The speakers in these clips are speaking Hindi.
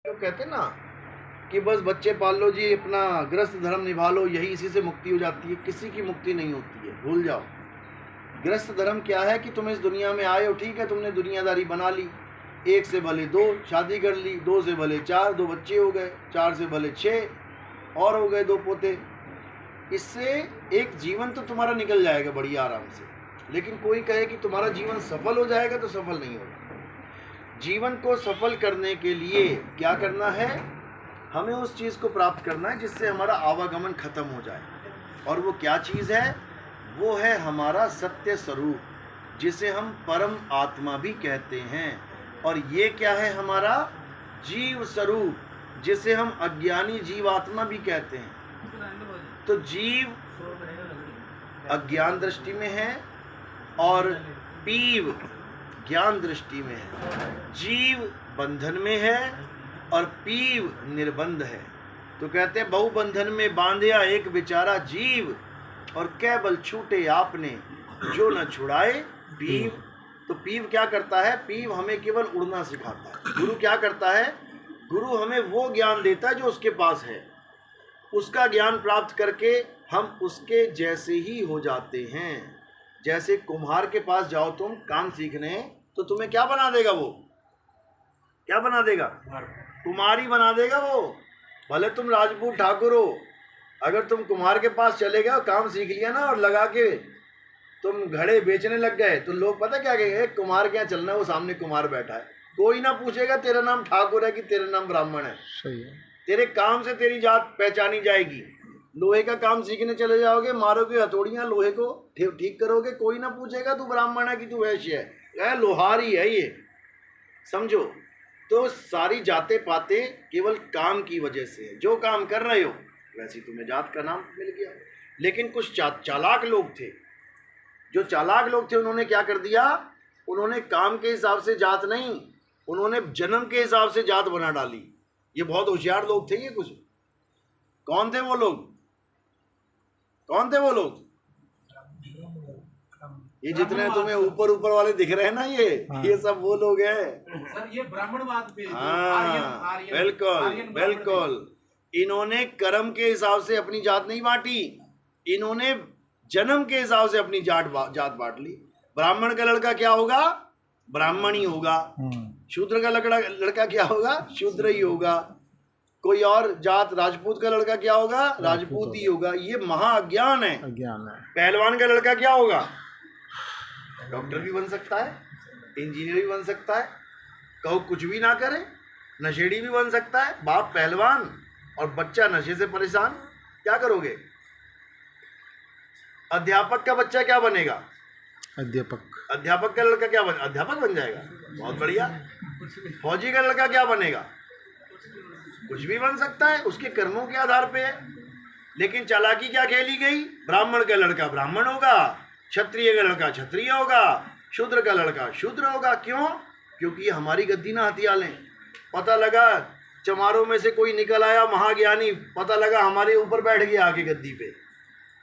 जो कहते ना कि बस बच्चे पाल लो जी, अपना गृहस्थ धर्म निभा लो, यही इसी से मुक्ति हो जाती है। किसी की मुक्ति नहीं होती है, भूल जाओ। गृहस्थ धर्म क्या है कि तुम इस दुनिया में आए हो, ठीक है, तुमने दुनियादारी बना ली, एक से भले दो शादी कर ली, दो से भले चार, दो बच्चे हो गए, चार से भले छः और हो गए दो पोते। इससे एक जीवन तो तुम्हारा निकल जाएगा बड़ी आराम से। लेकिन कोई कहे कि तुम्हारा जीवन सफल हो जाएगा, तो सफल नहीं होगा। जीवन को सफल करने के लिए क्या करना है? हमें उस चीज़ को प्राप्त करना है जिससे हमारा आवागमन खत्म हो जाए। और वो क्या चीज़ है? वो है हमारा सत्य स्वरूप, जिसे हम परम आत्मा भी कहते हैं। और ये क्या है? हमारा जीव स्वरूप, जिसे हम अज्ञानी जीवात्मा भी कहते हैं। तो जीव अज्ञान दृष्टि में है और पीव ज्ञान दृष्टि में है। जीव बंधन में है और पीव निर्बंध है। तो कहते हैं बहु बंधन में बांधिया एक बेचारा जीव, और केवल छूटे आपने जो न छुड़ाए पीव। तो पीव क्या करता है? पीव हमें केवल उड़ना सिखाता है। गुरु क्या करता है? गुरु हमें वो ज्ञान देता है जो उसके पास है। उसका ज्ञान प्राप्त करके हम उसके जैसे ही हो जाते हैं। जैसे कुम्हार के पास जाओ तुम काम सीखने, तो तुम्हें क्या बना देगा? वो क्या बना देगा? कुम्हारी बना देगा वो। भले तुम राजपूत ठाकुर हो, अगर तुम कुम्हार के पास चले गए, काम सीख लिया ना, और लगा के तुम घड़े बेचने लग गए, तो लोग पता क्या कहेंगे? कुम्हार क्या चलना है, वो सामने कुम्हार बैठा है। कोई ना पूछेगा तेरा नाम ठाकुर है कि तेरा नाम ब्राह्मण है। सही है। तेरे काम से तेरी जात पहचानी जाएगी। लोहे का काम सीखने चले जाओगे, मारोगे हथौड़ियाँ, लोहे को ठीक करोगे, कोई ना पूछेगा तू ब्राह्मण है कि तू वैश्य है, लोहारी है ये, समझो। तो सारी जाते पाते केवल काम की वजह से है। जो काम कर रहे हो वैसे तुम्हें जात का नाम मिल गया। लेकिन कुछ चालाक लोग थे, जो चालाक लोग थे, उन्होंने क्या कर दिया? उन्होंने काम के हिसाब से जात नहीं, उन्होंने जन्म के हिसाब से जात बना डाली। ये बहुत होशियार लोग थे। ये कुछ कौन थे वो लोग? कौन थे वो लोग? ये जितने तुम्हें ऊपर ऊपर वाले दिख रहे हैं ना, ये सब वो लोग हैं। सर ये ब्राह्मणवाद पे हाँ, बिल्कुल बिल्कुल। इन्होंने कर्म के हिसाब से अपनी जात नहीं बांटी, इन्होंने जन्म के हिसाब से अपनी जात बांट ली। ब्राह्मण का लड़का क्या होगा? ब्राह्मण ही होगा। शूद्र का लड़का क्या होगा? शूद्र ही होगा। कोई और जात, राजपूत का लड़का क्या होगा? राजपूत ही होगा। ये महा अज्ञान है, अज्ञान है। पहलवान का लड़का क्या होगा? डॉक्टर भी बन सकता है, इंजीनियर भी बन सकता है, कहो कुछ भी ना करे, नशेड़ी भी बन सकता है। बाप पहलवान और बच्चा नशे से परेशान, क्या करोगे? अध्यापक का बच्चा क्या बनेगा? अध्यापक का लड़का क्या अध्यापक बन जाएगा, बहुत बढ़िया। फौजी का लड़का क्या बनेगा? कुछ भी बन सकता है, उसके कर्मों के आधार पे है। लेकिन चालाकी क्या खेली गई? ब्राह्मण का लड़का ब्राह्मण होगा, क्षत्रिय का लड़का क्षत्रिय होगा, शूद्र का लड़का शूद्र होगा। क्यों? क्योंकि हमारी गद्दी ना हथिया लें। पता लगा चमारों में से कोई निकल आया महाज्ञानी, पता लगा हमारे ऊपर बैठ गया आके गद्दी पे,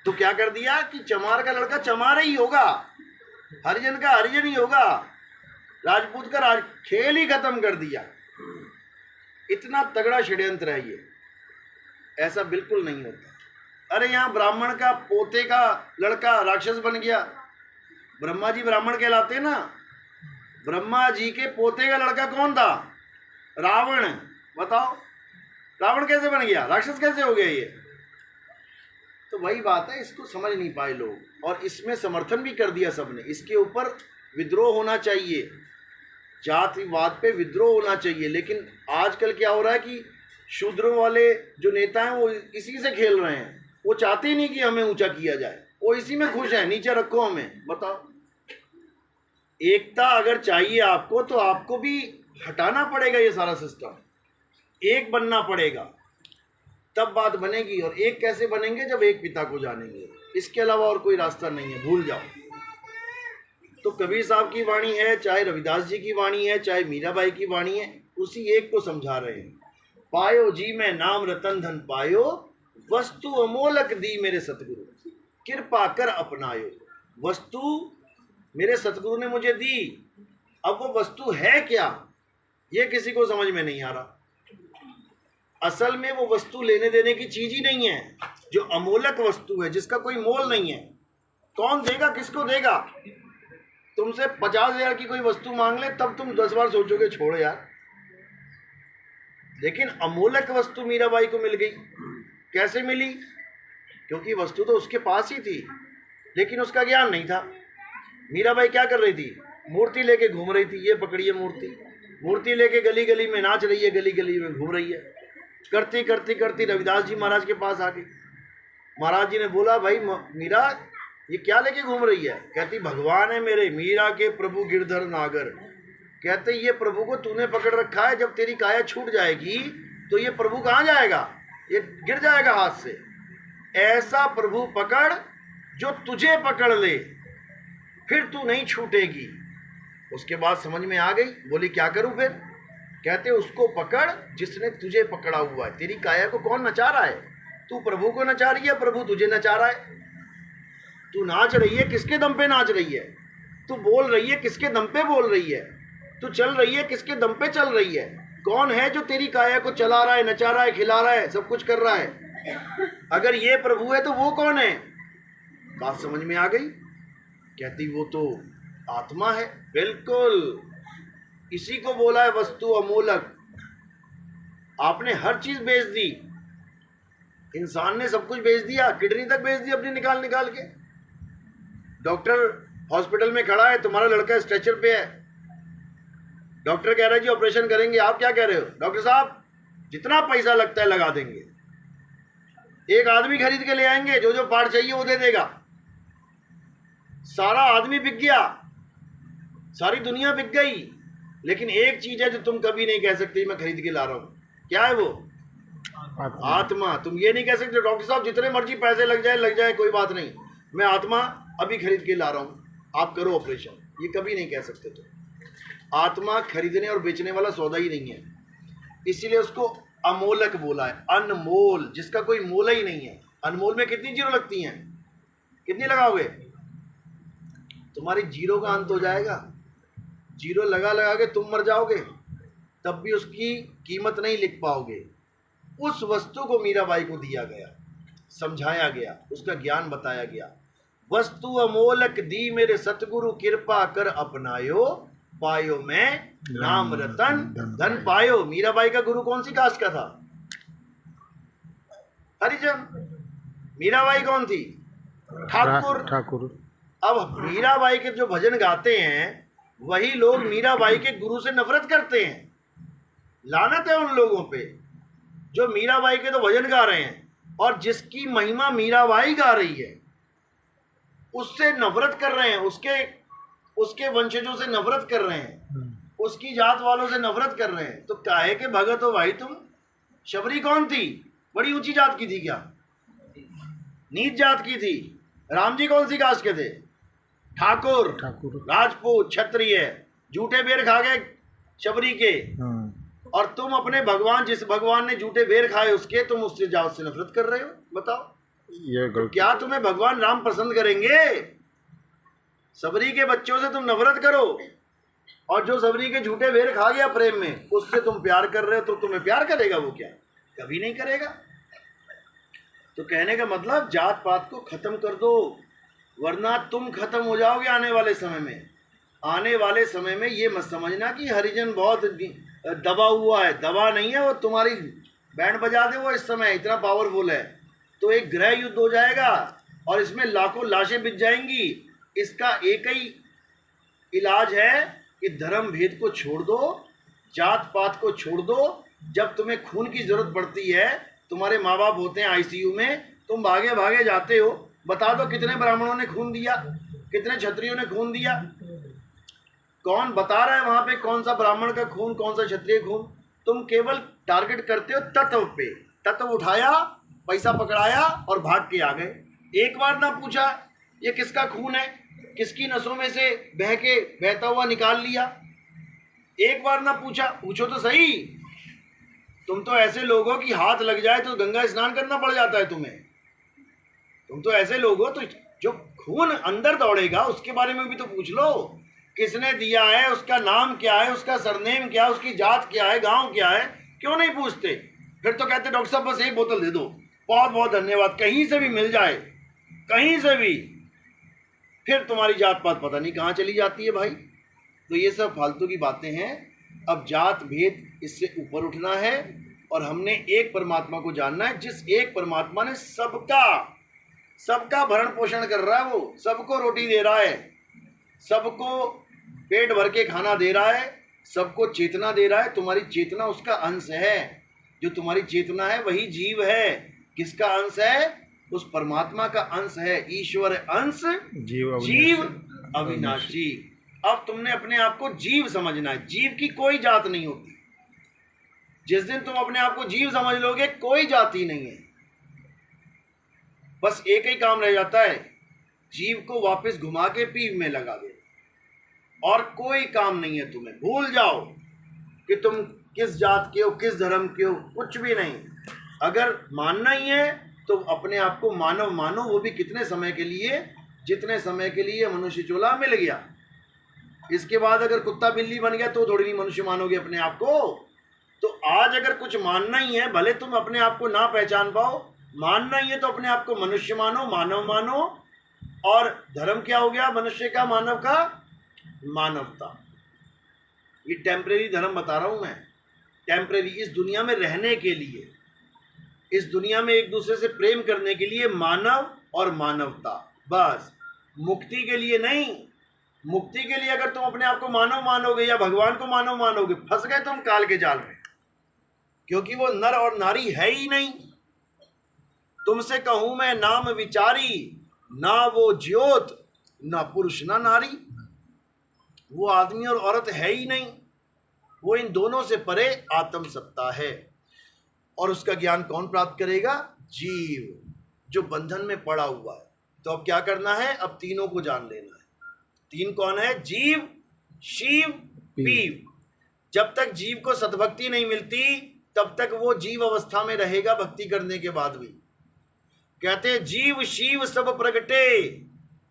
तो क्या कर दिया कि चमार का लड़का चमार ही होगा, हरिजन का हरिजन ही होगा, राजपूत का खेल ही खत्म कर दिया। इतना तगड़ा षड्यंत्र है ये, ऐसा बिल्कुल नहीं होता। अरे यहाँ ब्राह्मण का पोते का लड़का राक्षस बन गया। ब्रह्मा जी ब्राह्मण कहलाते ना, ब्रह्मा जी के पोते का लड़का कौन था? रावण। बताओ रावण कैसे बन गया? राक्षस कैसे हो गया ये? तो वही बात है, इसको समझ नहीं पाए लोग, और इसमें समर्थन भी कर दिया सबने। इसके ऊपर विद्रोह होना चाहिए, जातिवाद पे विद्रोह होना चाहिए। लेकिन आजकल क्या हो रहा है कि शूद्रों वाले जो नेता हैं वो इसी से खेल रहे हैं। वो चाहते ही नहीं कि हमें ऊंचा किया जाए, वो इसी में खुश है, नीचे रखो हमें। बताओ, एकता अगर चाहिए आपको, तो आपको भी हटाना पड़ेगा ये सारा सिस्टम, एक बनना पड़ेगा, तब बात बनेगी। और एक कैसे बनेंगे? जब एक पिता को जानेंगे। इसके अलावा और कोई रास्ता नहीं है, भूल जाओ। तो कबीर साहब की वाणी है, चाहे रविदास जी की वाणी है, चाहे मीराबाई की वाणी है, उसी एक को समझा रहे हैं। पायो जी मैं नाम रतन धन पायो, वस्तु अमोलक दी मेरे सतगुरु, कृपा कर अपनायो। वस्तु मेरे सतगुरु ने मुझे दी, अब वो वस्तु है क्या, ये किसी को समझ में नहीं आ रहा। असल में वो वस्तु लेने देने की चीज ही नहीं है, जो अमूलक वस्तु है, जिसका कोई मोल नहीं है। कौन देगा, किसको देगा? तुमसे 50,000 की कोई वस्तु मांग ले तब तुम 10 बार सोचोगे छोड़ यार। लेकिन अमूलक वस्तु मीराबाई को मिल गई। कैसे मिली? क्योंकि वस्तु तो उसके पास ही थी, लेकिन उसका ज्ञान नहीं था। मीराबाई क्या कर रही थी? मूर्ति लेके घूम रही थी। ये पकड़िए मूर्ति, मूर्ति लेके गली गली में नाच रही है, गली गली में घूम रही है। करती करती करती रविदास जी महाराज के पास आ गई। महाराज जी ने बोला, भाई मीरा ये क्या लेके घूम रही है? कहती, भगवान है मेरे, मीरा के प्रभु गिरधर नागर। कहते, ये प्रभु को तूने पकड़ रखा है, जब तेरी काया छूट जाएगी तो ये प्रभु कहाँ जाएगा? ये गिर जाएगा हाथ से। ऐसा प्रभु पकड़ जो तुझे पकड़ ले, फिर तू नहीं छूटेगी। उसके बाद समझ में आ गई। बोली, क्या करूं फिर? कहते, उसको पकड़ जिसने तुझे पकड़ा हुआ है। तेरी काया को कौन नचा रहा है? तू प्रभु को नचा रही है, प्रभु तुझे नचा रहा है। तू नाच रही है, किसके दम पे नाच रही है? तू बोल रही है, किसके दम पे बोल रही है? तू चल रही है, किसके दम पे चल रही है? कौन है जो तेरी काया को चला रहा है, नचा रहा है, खिला रहा है, सब कुछ कर रहा है? अगर ये प्रभु है तो वो कौन है? बात समझ में आ गई। कहती, वो तो आत्मा है। बिल्कुल, इसी को बोला है वस्तु अमूलक। आपने हर चीज बेच दी, इंसान ने सब कुछ बेच दिया, किडनी तक बेच दी अपनी निकाल निकाल के। डॉक्टर हॉस्पिटल में खड़ा है, तुम्हारा लड़का स्ट्रेचर पे है, डॉक्टर कह रहा है जी ऑपरेशन करेंगे। आप क्या कह रहे हो? डॉक्टर साहब जितना पैसा लगता है लगा देंगे। एक आदमी खरीद के ले आएंगे, जो जो पार्ट चाहिए वो दे देगा। सारा आदमी बिक गया, सारी दुनिया बिक गई, लेकिन एक चीज है जो तुम कभी नहीं कह सकते मैं खरीद के ला रहा हूं। क्या है वो? आत्मा। तुम ये नहीं कह सकते डॉक्टर साहब जितने मर्जी पैसे लग जाए कोई बात नहीं, मैं आत्मा अभी खरीद के ला रहा हूं, आप करो ऑपरेशन। ये कभी नहीं कह सकते तुम। आत्मा खरीदने और बेचने वाला सौदा ही नहीं है, इसीलिए उसको अमोलक बोला है। अनमोल, जिसका कोई मोल ही नहीं है। अनमोल में कितनी जीरो लगती हैं? कितनी लगाओगे? तुम्हारी जीरो का अंत हो जाएगा। जीरो लगा लगा के तुम मर जाओगे, तब भी उसकी कीमत नहीं लिख पाओगे। उस वस्तु को मीराबाई को दिया गया, समझाया गया, उसका ज्ञान बताया गया। वस्तु अमोलक दी मेरे सतगुरु, कृपा कर अपनायो, पायो मैं नाम रतन धन पायो। मीराबाई का गुरु कौन सी कास्ट का था? हरिजन। मीराबाई कौन थी? ठाकुर। अब मीराबाई के जो भजन गाते हैं वही लोग मीराबाई के गुरु से नफरत करते हैं। लानत है उन लोगों पे जो मीराबाई के तो भजन गा रहे हैं, और जिसकी महिमा मीराबाई गा रही है उससे नफरत कर रहे हैं, उसके वंशजों से नफरत कर रहे हैं, उसकी जात वालों से नफरत कर रहे हैं। तो काहे के भगत हो भाई तुम? शबरी कौन थी? बड़ी ऊंची जात की थी क्या? नीच जात की थी। राम जी कौन सी कास्ट के थे? ठाकुर, राजपूत, क्षत्रिय। झूठे बेर खा गए शबरी के, और तुम अपने भगवान, जिस भगवान ने झूठे बेर खाए उसके, तुम उससे जात से नफरत कर रहे हो। बताओ तो क्या तुम्हें भगवान राम पसंद करेंगे? सबरी के बच्चों से तुम नफरत करो, और जो सबरी के झूठे बेर खा गया प्रेम में, उससे तुम प्यार कर रहे हो, तो तुम्हें प्यार करेगा वो? क्या कभी नहीं करेगा। तो कहने का मतलब जात पात को खत्म कर दो, वरना तुम खत्म हो जाओगे आने वाले समय में। आने वाले समय में ये मत समझना कि हरिजन बहुत दबा हुआ है। दबा नहीं है वो, तुम्हारी बैंड बजा दे वो इस समय, इतना पावरफुल है। तो एक गृह युद्ध हो जाएगा और इसमें लाखों लाशें बिक जाएंगी। इसका एक ही इलाज है कि धर्म भेद को छोड़ दो, जात पात को छोड़ दो। जब तुम्हें खून की जरूरत पड़ती है, तुम्हारे माँ बाप होते हैं आईसीयू में, तुम भागे भागे जाते हो, बता दो कितने ब्राह्मणों ने खून दिया, कितने क्षत्रियों ने खून दिया? कौन बता रहा है वहां पे कौन सा ब्राह्मण का खून, कौन सा क्षत्रिय खून? तुम केवल टारगेट करते हो तत्व पे। तत्व उठाया, पैसा पकड़ाया और भाग के आ गए। एक बार ना पूछा ये किसका खून है, किसकी नसों में से बहता हुआ निकाल लिया। एक बार ना पूछा। पूछो तो सही। तुम तो ऐसे लोग हो कि हाथ लग जाए तो गंगा स्नान करना पड़ जाता है तुम्हें। तुम तो ऐसे लोग हो, तो जो खून अंदर दौड़ेगा उसके बारे में भी तो पूछ लो। किसने दिया है, उसका नाम क्या है, उसका सरनेम क्या है, उसकी जात क्या है, गांव क्या है, क्यों नहीं पूछते? फिर तो कहते डॉक्टर साहब बस एक बोतल दे दो, बहुत बहुत धन्यवाद, कहीं से भी मिल जाए, कहीं से भी। फिर तुम्हारी जात पात पता नहीं कहाँ चली जाती है भाई। तो ये सब फालतू की बातें हैं। अब जात भेद इससे ऊपर उठना है और हमने एक परमात्मा को जानना है, जिस एक परमात्मा ने सबका भरण पोषण कर रहा है, वो सबको रोटी दे रहा है, सबको पेट भर के खाना दे रहा है, सबको चेतना दे रहा है। तुम्हारी चेतना उसका अंश है। जो तुम्हारी चेतना है वही जीव है। किसका अंश है? उस परमात्मा का अंश है। ईश्वर अंश जीव अविनाशी। अब तुमने अपने आप को जीव समझना है। जीव की कोई जात नहीं होती। जिस दिन तुम अपने आप को जीव समझ लोगे, कोई जाति नहीं है। बस एक ही काम रह जाता है, जीव को वापस घुमा के पीव में लगा दे, और कोई काम नहीं है तुम्हें। भूल जाओ कि तुम किस जात के हो, किस धर्म के हो, कुछ भी नहीं। अगर मानना ही है तो अपने आप को मानव मानो, वो भी कितने समय के लिए? जितने समय के लिए मनुष्य चोला मिल गया। इसके बाद अगर कुत्ता बिल्ली बन गया तो थोड़ी नहीं मनुष्य मानोगे अपने आप को। तो आज अगर कुछ मानना ही है, भले तुम अपने आप को ना पहचान पाओ, मानना ही है तो अपने आप को मनुष्य मानो, मानव मानो। और धर्म क्या हो गया मनुष्य का, मानव का? मानवता। ये टेम्परेरी धर्म बता रहा हूं मैं, टेम्परेरी। इस दुनिया में रहने के लिए, इस दुनिया में एक दूसरे से प्रेम करने के लिए मानव और मानवता, बस। मुक्ति के लिए नहीं। मुक्ति के लिए अगर तुम अपने आप को मानव मानोगे या भगवान को मानव मानोगे, फंस गए तुम काल के जाल में। क्योंकि वो नर और नारी है ही नहीं। तुमसे कहूं मैं नाम विचारी, ना वो ज्योत, ना पुरुष ना नारी। वो आदमी और औरत है ही नहीं। वो इन दोनों से परे आत्म सत्ता है। और उसका ज्ञान कौन प्राप्त करेगा? जीव, जो बंधन में पड़ा हुआ है। तो अब क्या करना है? अब तीनों को जान लेना है। तीन कौन है? जीव, शिव, पीव। जब तक जीव को सद्भक्ति नहीं मिलती तब तक वो जीव अवस्था में रहेगा भक्ति करने के बाद भी। कहते जीव शिव सब प्रगटे,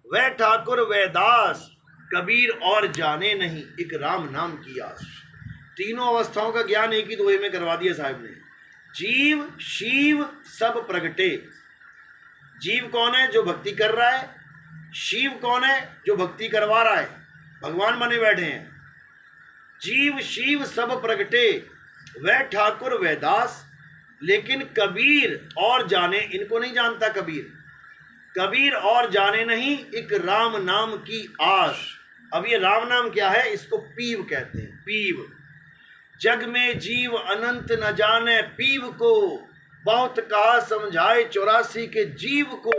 वह ठाकुर वह दास, कबीर और जाने नहीं, एक राम नाम की आस। तीनों अवस्थाओं का ज्ञान एक ही दोहे में करवा दिया साहब ने। जीव शिव सब प्रगटे। जीव कौन है? जो भक्ति कर रहा है। शिव कौन है? जो भक्ति करवा रहा है, भगवान बने बैठे हैं। जीव शिव सब प्रगटे, वह ठाकुर वह दास, लेकिन कबीर और जाने, इनको नहीं जानता कबीर। कबीर और जाने नहीं, एक राम नाम की आस। अब ये राम नाम क्या है? इसको पीव कहते हैं। पीव। जग में जीव अनंत न जाने पीव को, बहुत कहा समझाए 84 के जीव को।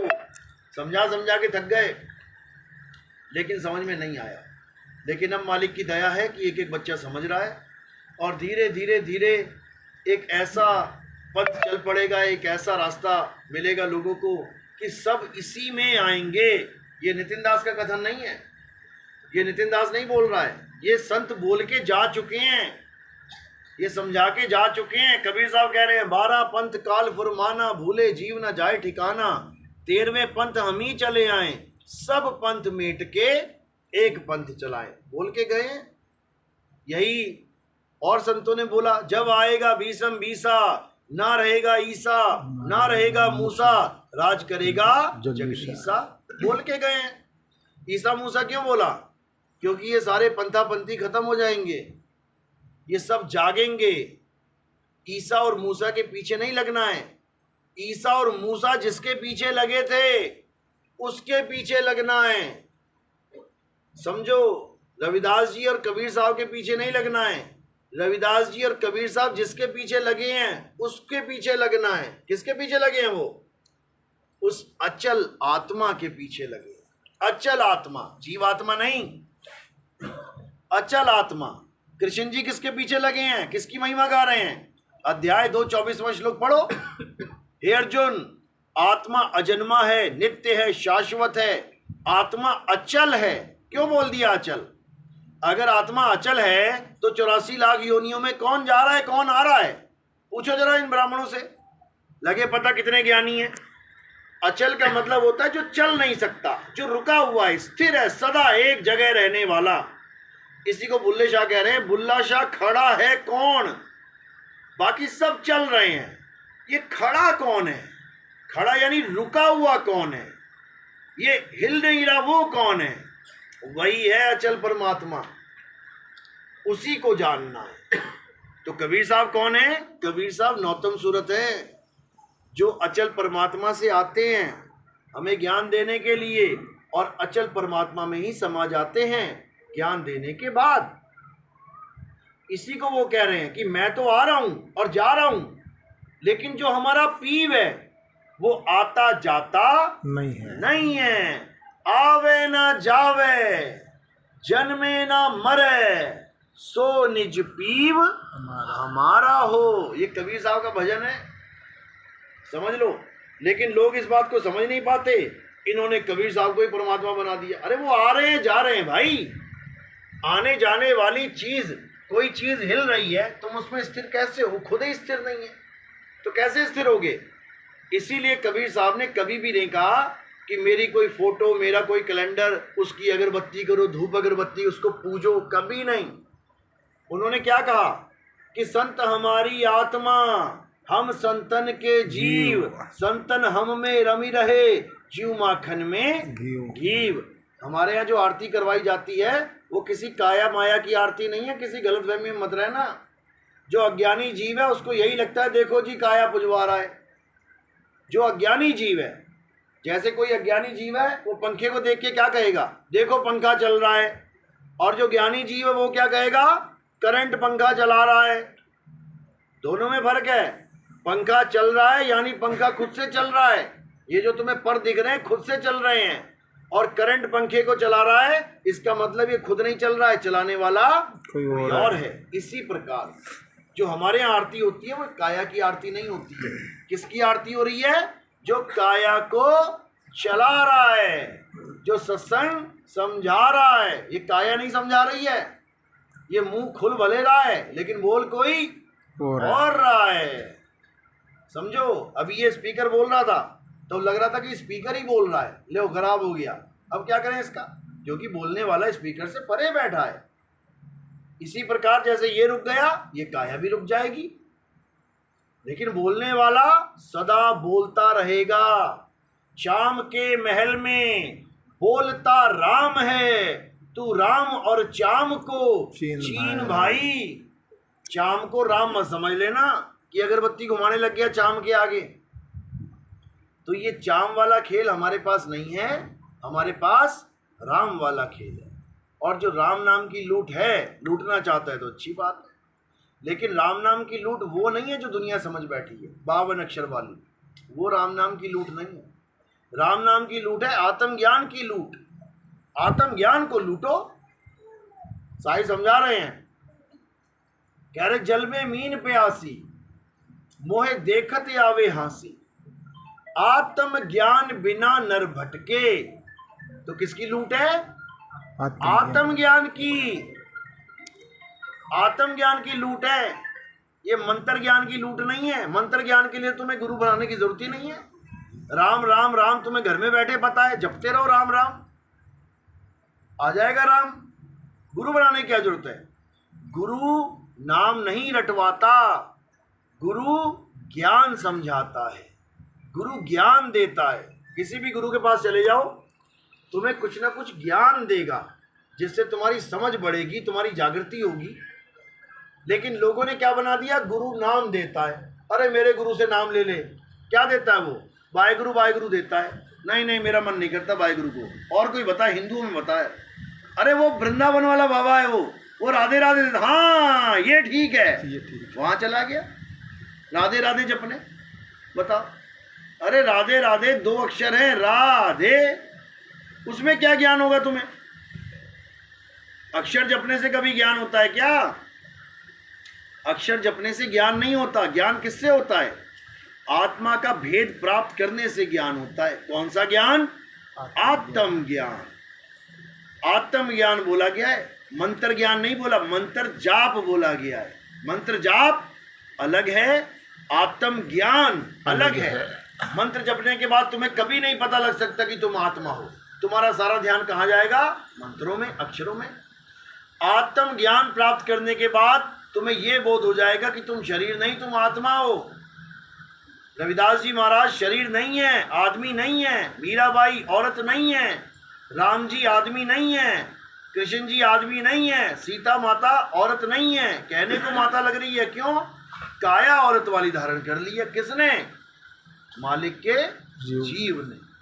समझा समझा के थक गए, लेकिन समझ में नहीं आया। लेकिन अब मालिक की दया है कि एक एक बच्चा समझ रहा है, और धीरे धीरे धीरे एक ऐसा पथ चल पड़ेगा, एक ऐसा रास्ता मिलेगा लोगों को कि सब इसी में आएंगे। ये नितिन दास का कथन नहीं है, ये नितिन दास नहीं बोल रहा है, ये संत बोल के जा चुके हैं, ये समझा के जा चुके हैं। कबीर साहब कह रहे हैं 12 पंथ काल फुरमाना, भूले जीव न जाए ठिकाना, 13वें पंथ हम ही चले आए, सब पंथ मेट के एक पंथ चलाए। बोल के गए। यही और संतों ने बोला, जब आएगा भीषम बीसा, ना रहेगा ईसा, ना रहेगा मूसा, राज करेगा जगदीशा। बोल के गए हैं। ईसा मूसा क्यों बोला? क्योंकि ये सारे पंथा पंथी खत्म हो जाएंगे, ये सब जागेंगे। ईसा और मूसा के पीछे नहीं लगना है। ईसा और मूसा जिसके पीछे लगे थे उसके पीछे लगना है। समझो, रविदास जी और कबीर साहब के पीछे नहीं लगना है। रविदास जी और कबीर साहब जिसके पीछे लगे हैं उसके पीछे लगना है। किसके पीछे लगे हैं? वो उस अचल आत्मा के पीछे लगे हैं। अचल आत्मा, जीवात्मा नहीं, अचल आत्मा। कृष्ण जी किसके पीछे लगे हैं? किसकी महिमा गा रहे हैं? अध्याय 2 24वां श्लोक पढ़ो। हे अर्जुन, आत्मा अजन्मा है, नित्य है, शाश्वत है। आत्मा अचल है। क्यों बोल दिया अचल? अगर आत्मा अचल है तो 84 लाख योनियों में कौन जा रहा है, कौन आ रहा है? पूछो जरा इन ब्राह्मणों से, लगे पता कितने ज्ञानी हैं। अचल का मतलब होता है जो चल नहीं सकता, जो रुका हुआ है, स्थिर है, सदा एक जगह रहने वाला। इसी को बुल्ले शाह कह रहे हैं। बुल्ला शाह खड़ा है कौन? बाकी सब चल रहे हैं। ये खड़ा कौन है? खड़ा यानी रुका हुआ कौन है? ये हिल नहीं रहा वो कौन है? वही है अचल परमात्मा, उसी को जानना है। तो कबीर साहब कौन है? कबीर साहब नौतम सूरत है, जो अचल परमात्मा से आते हैं हमें ज्ञान देने के लिए, और अचल परमात्मा में ही समा जाते हैं ज्ञान देने के बाद। इसी को वो कह रहे हैं कि मैं तो आ रहा हूं और जा रहा हूं, लेकिन जो हमारा पीव है वो आता जाता नहीं है। आवे ना जावे, जन्मे ना मरे, सो निज पीव हमारा हो। ये कबीर साहब का भजन है, समझ लो। लेकिन लोग इस बात को समझ नहीं पाते, इन्होंने कबीर साहब को ही परमात्मा बना दिया। अरे वो आ रहे हैं जा रहे हैं भाई, आने जाने वाली चीज, कोई चीज हिल रही है, तुम उसमें स्थिर कैसे हो? खुद ही स्थिर नहीं है तो कैसे स्थिर होगे? इसीलिए कबीर साहब ने कभी भी नहीं कहा कि मेरी कोई फोटो, मेरा कोई कैलेंडर, उसकी अगरबत्ती करो, धूप अगरबत्ती, उसको पूजो, कभी नहीं। उन्होंने क्या कहा कि संत हमारी आत्मा, हम संतन के जीव, संतन हम में रमी रहे, जीव माखन में घीव। हमारे यहाँ जो आरती करवाई जाती है वो किसी काया माया की आरती नहीं है, किसी गलतफहमी में मत रहना। जो अज्ञानी जीव है उसको यही लगता है देखो जी काया पुजवा रहा है। जो अज्ञानी जीव है, जैसे कोई अज्ञानी जीव है वो पंखे को देख के क्या कहेगा? देखो पंखा चल रहा है। और जो ज्ञानी जीव है वो क्या कहेगा? करंट पंखा चला रहा है। दोनों में फर्क है। पंखा चल रहा है यानी पंखा खुद से चल रहा है, ये जो तुम्हें पर दिख रहे हैं खुद से चल रहे हैं। और करंट पंखे को चला रहा है, इसका मतलब ये खुद नहीं चल रहा है, चलाने वाला कोई और है। इसी प्रकार जो हमारे यहाँ आरती होती है वो काया की आरती नहीं होती है। किसकी आरती हो रही है? जो काया को चला रहा है, जो सत्संग समझा रहा है। ये काया नहीं समझा रही है, ये मुंह खुल भले रहा है लेकिन बोल कोई और रहा है। समझो, अभी ये स्पीकर बोल रहा था तो लग रहा था कि स्पीकर ही बोल रहा है, लो खराब हो गया। अब क्या करें इसका? जो कि बोलने वाला स्पीकर से परे बैठा है। इसी प्रकार जैसे ये रुक गया, ये काया भी रुक जाएगी, लेकिन बोलने वाला सदा बोलता रहेगा। चाम के महल में बोलता राम है, तू राम और चाम को चीन भाई। चाम को राम मत समझ लेना कि अगरबत्ती घुमाने लग गया चाम के आगे। तो ये चाम वाला खेल हमारे पास नहीं है, हमारे पास राम वाला खेल है। और जो राम नाम की लूट है, लूटना चाहता है तो अच्छी बात है, लेकिन राम नाम की लूट वो नहीं है जो दुनिया समझ बैठी है 52 अक्षर वाली। वो राम नाम की लूट नहीं है। राम नाम की लूट है आत्मज्ञान की लूट। आत्मज्ञान को लूटो। साईं समझा रहे हैं, कह रहे जल में मीन प्यासी, मोहे देखत आवे हांसी। आत्म ज्ञान बिना नर भटके। तो किसकी लूट है? आत्म ज्ञान की। आत्म ज्ञान की लूट है, ये मंत्र ज्ञान की लूट नहीं है। मंत्र ज्ञान के लिए तुम्हें गुरु बनाने की जरूरत ही नहीं है। राम राम राम तुम्हें घर में बैठे पता है, जपते रहो राम राम, आ जाएगा राम। गुरु बनाने की क्या जरूरत है? गुरु नाम नहीं रटवाता, गुरु ज्ञान समझाता है, गुरु ज्ञान देता है। किसी भी गुरु के पास चले जाओ, तुम्हें कुछ ना कुछ ज्ञान देगा जिससे तुम्हारी समझ बढ़ेगी, तुम्हारी जागृति होगी। लेकिन लोगों ने क्या बना दिया? गुरु नाम देता है। अरे मेरे गुरु से नाम ले ले। क्या देता है वो? वाहेगुरु देता है। नहीं नहीं, मेरा मन नहीं करता वाहेगुरु को, और कोई बताए, हिंदुओं में बताए। अरे वो वृंदावन वाला बाबा है, वो राधे राधे, हाँ ये ठीक है, वहाँ चला गया राधे राधे जपने। बताओ, अरे राधे राधे 2 अक्षर है, राधे, उसमें क्या ज्ञान होगा तुम्हें? अक्षर जपने से कभी ज्ञान होता है क्या? अक्षर जपने से ज्ञान नहीं होता। ज्ञान किससे होता है? आत्मा का भेद प्राप्त करने से ज्ञान होता है। कौन सा ज्ञान? आत्म ज्ञान। आत्म ज्ञान बोला गया है, मंत्र ज्ञान नहीं बोला, मंत्र जाप बोला गया है। मंत्र जाप अलग है, आत्म ज्ञान अलग है। मंत्र जपने के बाद तुम्हें कभी नहीं पता लग सकता कि तुम आत्मा हो। तुम्हारा सारा ध्यान कहाँ जाएगा? मंत्रों में, अक्षरों में। आत्म ज्ञान प्राप्त करने के बाद तुम्हें यह बोध हो जाएगा कि तुम शरीर नहीं, तुम आत्मा हो। रविदास जी महाराज शरीर नहीं है, आदमी नहीं है। मीराबाई औरत नहीं है। राम जी आदमी नहीं है। कृष्ण जी आदमी नहीं है। सीता माता औरत नहीं है। कहने को माता लग रही है, क्यों? काया औरत वाली धारण कर ली है। किसने? मालिक के जीव ने।